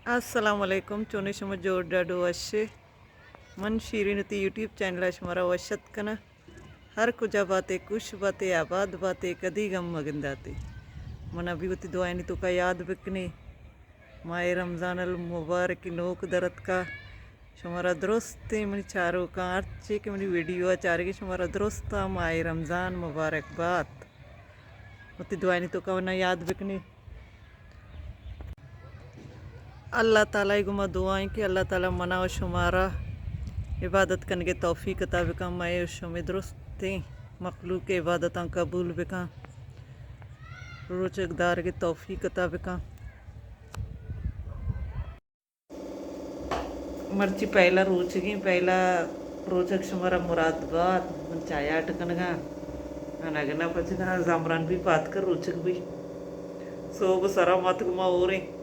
अस्सलामुअलैकुम चोने शम जोर डाडो वशे मन शीरीनती यूट्यूब चैनल हमारा वशत कना हर कुजा बातें कुछ बातें आबाद बातें कदी गम मगंदाते मन अभी उती दुआनी तो का याद बिकने माए रमज़ान अल मुबारक नोक दरत का शुमारा दुरुस्त मन चारों का अर्चे के मनी वीडियो चार के शुमारा दुरुस्त माए रमज़ान मुबारकबाद उती दुआनी तो का वना याद बिकने अल्लाह ताला गुमा दुआएं कि अल्लाह ताला मना व शुमारा इबादत करने के तौफीक अता बिका माए शुमे दुरुस्त मखलूक के इबादत कबूल बिका रोचकदार के तौफीक अता बिका मर्ची पहला रोचगी पहला रोचक शुमारा मुरादबाद चाया अटकनगा अनगना पचना जामरान भी बात कर रोचक भी सोब सरा मत गुमा हो रहे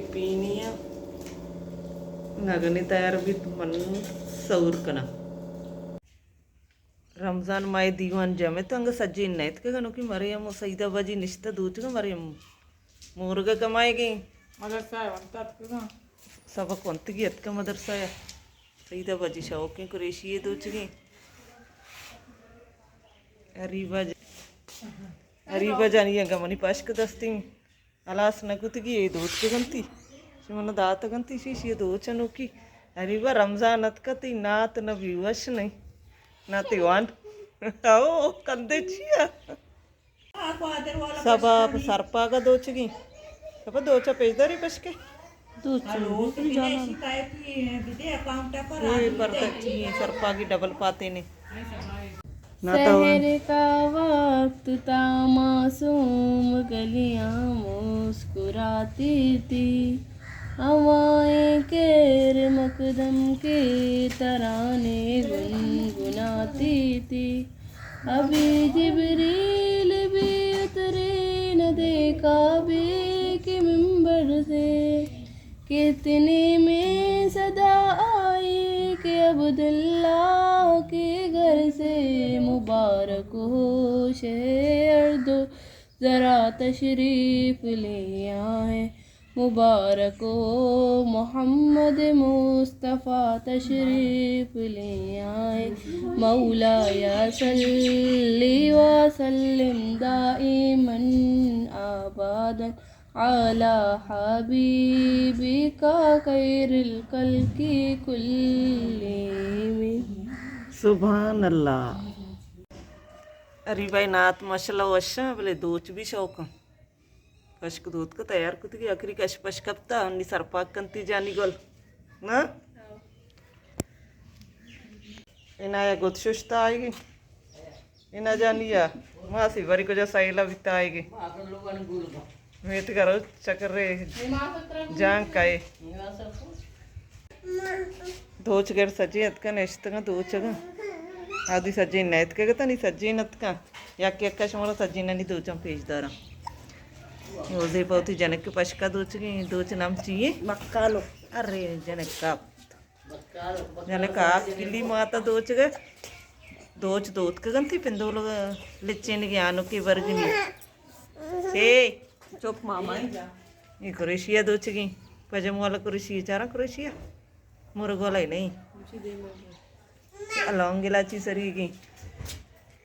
पीनिया नगनी तयार भी मन सौर कना रमज़ान माए दीवान जमे तो अंग सज्जी नैत के गनो कि मरियम सईदा बाजी निश्ता दूच का मरियम मुर्गा कमाएगी मदरसा है वंतात का सबक वंत की हत का मदरसा है सईदा बाजी शौक कुरेशी दूच की अरीबा जानी अंग मनी पाश का दस्ती अलास नकुतगी ये दूच के गंती मन दात गंती शीशी दूच अनुकी अरीबा रमज़ान अत कती नात न विवश नहीं ना तिवान आओ कंदे छिया सब आप सरपा का दोचगी सब दोचा पेजदारी बस के सरपा की डबल पाते ने शहर का वक्त था मासूम गलियां मुस्कुराती थी हवाएं केर मकदम के तराने गुनगुनाती थी अभी जिब्रील भी उतरे न देखा बे के मिंबर से कितने में सदा आई कि अब्दुल्ला के घर से मुबारक हो शहर दो ज़रा तशरीफ़ ले आए मुबारक हो मोहम्मद मुस्तफ़ा तशरीफ़ ले आए मौलाया सल्ली व सल्लिम दाइमन आबादन आला हबीबिका खैरुल खल्क़ि कुल्लिहिम सुभान अल्लाह अरे भाई नात मशला वशा बोले दोच भी शौक पशक दूध का तैयार कुत की आखिरी कश पशकप्ता अन्नी सरपाक कंती जानी गोल ना इनाया गुत शुष्ता आएगी इना जानिया मासी बरी को जो साइला बिता आएगी मेत करो चक्कर रे जांग काए दोच कर सजी अत का नेश्त का दोच का आदि सजी नैत के तो नहीं सजी नत का या के का शमरा सजी नहीं दोचम पेजदारा ओजे बहुत जनक के पश का दोच की दोच नाम चाहिए मक्का लो अरे जनक आप किली माता दोच गए दोच दोत का गंती पिंदोल लिच्चे ने ज्ञानो के वर्ग में ए चुप मामा ये कुरेशिया दोच गई पजम वाला कुरेशिया चारा कुरेशिया मुर्ग वाला ही नहीं लौंग इलाची सरी गई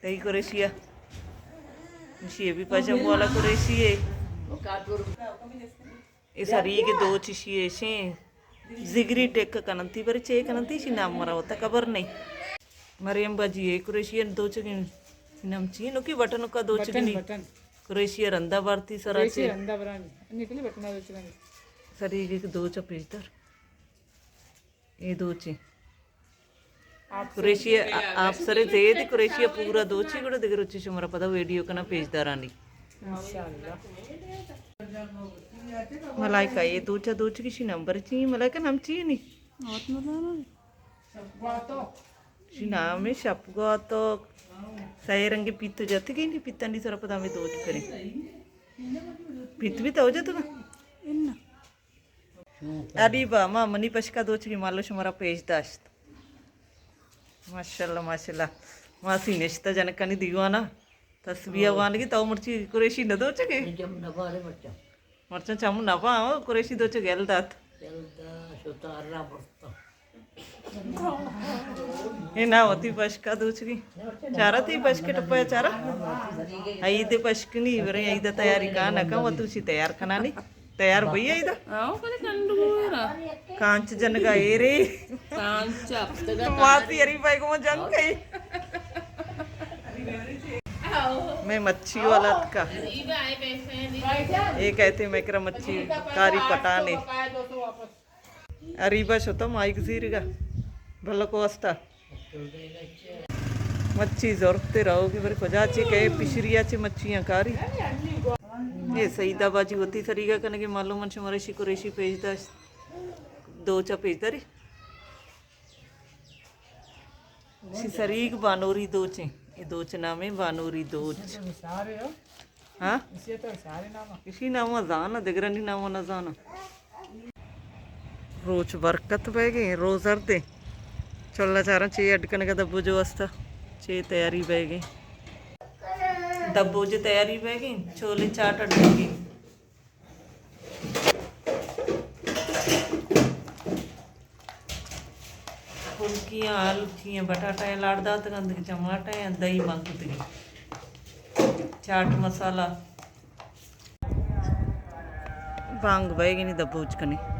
तई कुरेशिया ये भी पजम वाला कुरेशिया ये सरी के दो चिशिए शे जिगरी टेक कनंती पर चे कनंती शी नाम मरा होता कबर नहीं मरियम बाजी है कुरेशिया दो चगी नाम ची नो की बटन का दो चगी कुरेशिया रंदा भारती सरा चे रंदा बरानी निकली बटना दोचरानी सरी के दो च पेजदार ये दो ची कुरेशिया आप सरे दे दी कुरेशिया पूरा दो ची गुड़ा दिगर उच्ची शुमरा पता वीडियो का ना पेजदारानी मलाइका ये दूचा दूच की शी नंबर चाहिए मलाइका नाम चाहिए नहीं शी नाम है शपगा तो सही रंगे पित्त जाती गई नहीं पित्ता नहीं सर पता में दूच करें पित्त भी तो हो जाता ना अरे बा माँ मनी पशका दूच की मालो शुमारा पेज दाश्त माशाल्लाह माशाल्लाह मासी नेश्ता जनकानी दीवाना तस्बिया वान की ताऊ मर्ची कुरेशी न दो चके जम नवाले बच्चा मर्चा चामू ना पाओ कुरेशी दो चके दात चलता सुतारा पड़ता ये ना होती पशका दो चकी चारा थी पशके टप्पा चारा आई ते पशकनी बरे आई दा तैयारी का ना का वो तुसी तैयार खाना नहीं तैयार भैया आई दा आओ कने कंडूरा कांच जन का ए रे कांच अपतगा माती हरी भाई को जंग गई मैं मच्छी वाला का रीबा आए पैसे ये कहते मैं करा मच्छी कारी पटाने काय दो तो वापस अरीबा होता माइक जीरगा भलो कोस्ता मच्छी जोरते रहोगे बरे खोजाची कहे पिशरियाची मच्छियाँ कारी ये सईदाबाजी होती सरीगा कने के मालूम मन मरेशी को रेशी भेजदा दो चा भेजदा रे सरीग बानोरी दोचे ये दोच नाम है बानोरी दोच सारे हो हाँ इसे तो सारे नाम इसी नाम जाना दिगरनी नाम न जाना रोज बरकत बह गए रोज अर्दे छोला चारा चे अटकने का दब्बू जो वस्ता चे तैयारी बह गई दब्बू जो तैयारी बह गई छोले चाट अटकेगी फुल्कियाँ आलू थी बटाटा लाड़दा तक टमाटा है दही मांगती चाट मसाला बांग बह गई नहीं दब्बू कने